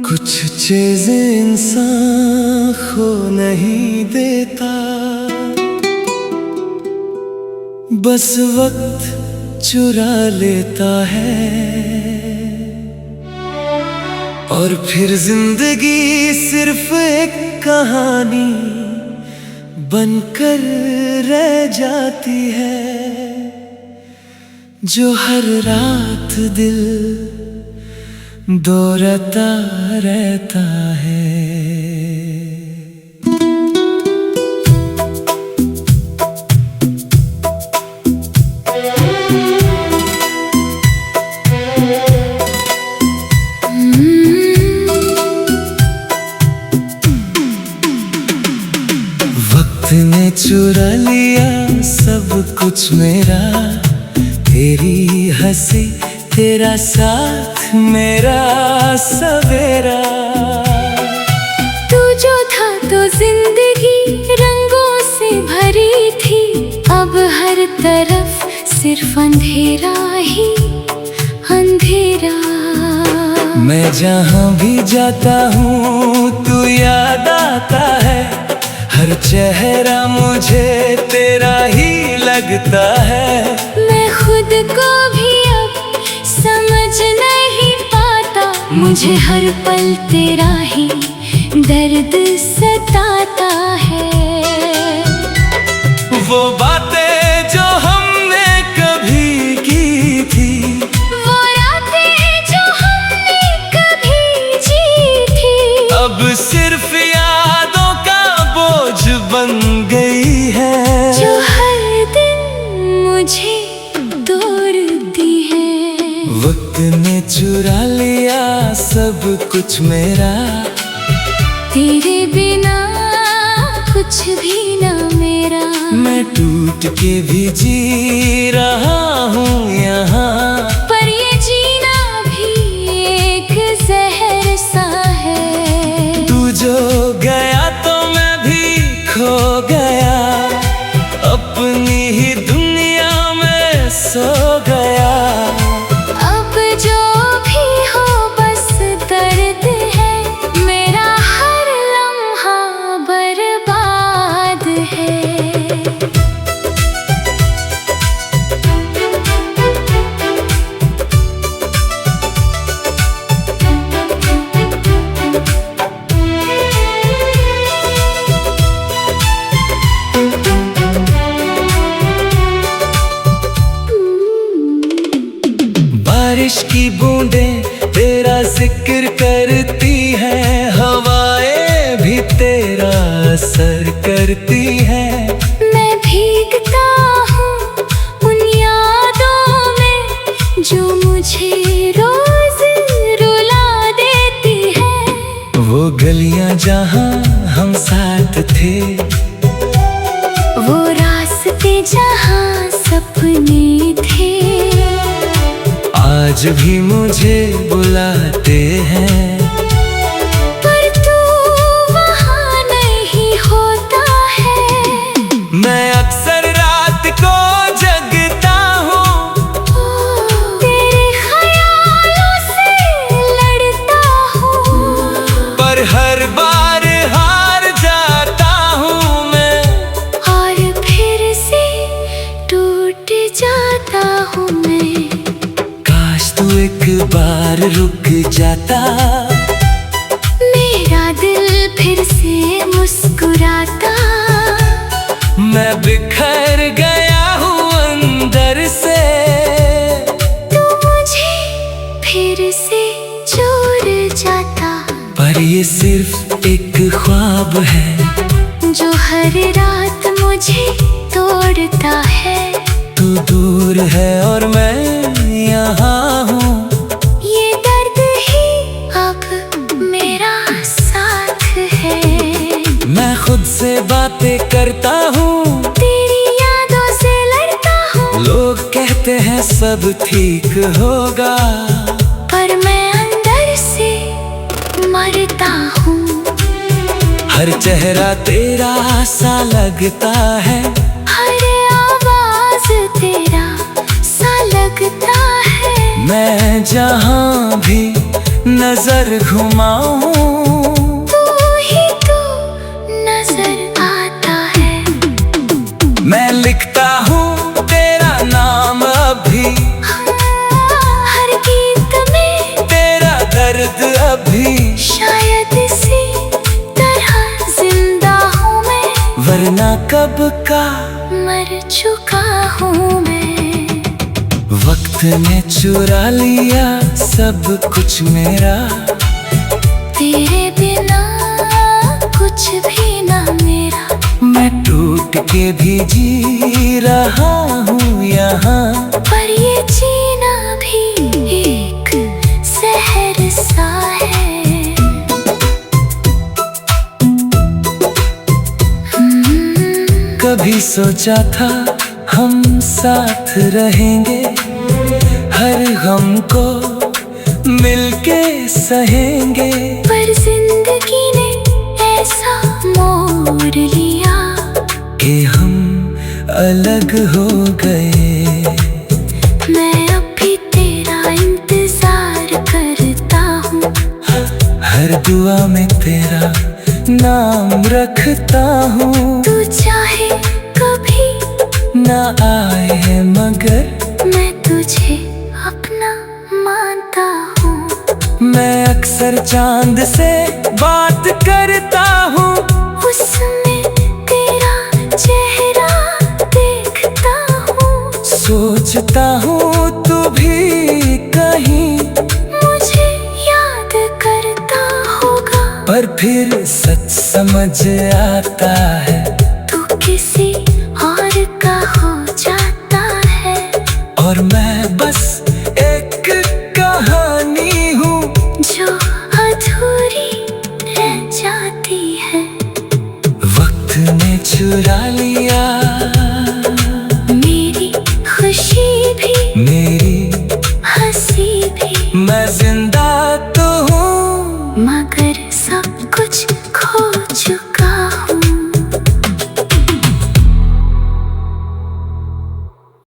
कुछ चीजें इंसान खो नहीं देता, बस वक्त चुरा लेता है। और फिर जिंदगी सिर्फ एक कहानी बनकर रह जाती है, जो हर रात दिल दोहराता रहता है। वक्त ने चुरा लिया सब कुछ मेरा, तेरी हंसी तेरा साथ मेरा सवेरा। तू जो था तो जिंदगी रंगों से भरी थी, अब हर तरफ सिर्फ अंधेरा ही अंधेरा। मैं जहाँ भी जाता हूँ तू याद आता है, हर चेहरा मुझे तेरा ही लगता है। मैं खुद को भी अब समझ नहीं पाता, मुझे हर पल तेरा ही दर्द सताता है। वो बातें जो हमने कभी की थी, वो रातें जो हमने कभी जी थी, अब सिर्फ यादों का बोझ बन गई है, जो हर दिन मुझे तोड़ती है। वक्त ने चुरा लिया सब कुछ मेरा, तेरे बिना कुछ भी ना मेरा। मैं टूट के भी जी रहा हूँ यहाँ, पर ये जीना भी एक जहर सा है। तू जो गया तो मैं भी खो गया, अपनी ही दुनिया में सो गया। अब जो भी हो बस दर्द है, मेरा हर लम्हा बर्बाद है। बारिश की बूंदें तेरा जिक्र करती हैं, हवाएं भी तेरा असर करती हैं। मैं भीगता हूँ उन यादों में जो मुझे रोज रुला देती है। वो गलियां जहाँ हम साथ थे, वो रास्ते जहाँ सपने थे, आज भी मुझे बुलाते हैं। पर तू वहाँ नहीं होता है। मैं अक्सर रात को जगता हूँ, तेरे ख्यालों से लड़ता हूँ, पर हर बार हार जाता हूँ मैं, और फिर से टूट जाता हूँ मैं। काश तू एक बार रुक जाता, मेरा दिल फिर से मुस्कुराता। मैं बिखर गया हूँ अंदर से, तू मुझे फिर से छोड़ जाता। पर ये सिर्फ एक ख्वाब है, जो हर रात मुझे तोड़ता है। तू दूर है और मैं यहाँ हूँ, ये दर्द ही अब मेरा साथ है। मैं खुद से बातें करता हूँ, तेरी यादों से लड़ता हूँ। लोग कहते हैं सब ठीक होगा, पर मैं अंदर से मरता हूँ। हर चेहरा तेरा सा लगता है, हर आवाज तेरा सा लगता है। मैं जहाँ भी नजर घुमाऊं तू ही तो नजर आता है। मैं लिखता हूँ तेरा नाम अभी, हर गीत में तेरा दर्द अभी, शायद इसी तरह जिंदा हूँ मैं, वरना कब का मर चुका हूँ मैं। वक्त ने चुरा लिया सब कुछ मेरा, तेरे बिना कुछ भी ना मेरा। मैं टूट के भी जी रहा हूँ यहाँ, पर ये जीना भी एक जहर सा है। कभी सोचा था हम साथ रहेंगे, हर गम को मिलके सहेंगे, पर जिंदगी ने ऐसा मोड़ लिया कि हम अलग हो गए। मैं अब भी तेरा इंतजार करता हूँ, हर दुआ में तेरा नाम रखता हूँ। तू चाहे कभी ना आए मगर मैं तुझे अपना मानता हूँ। मैं अक्सर चांद से बात करता हूँ, उसमें तेरा चेहरा देखता हूँ। सोचता हूँ तू भी कहीं मुझे याद करता होगा, पर फिर सच समझ आता है तू किसी और का हो जाता है। और मैं बस एक कहानी हूँ जो अधूरी रह जाती है। वक्त ने चुरा लिया मेरी खुशी भी मेरी हंसी भी, मैं जिंदा तो हूँ मगर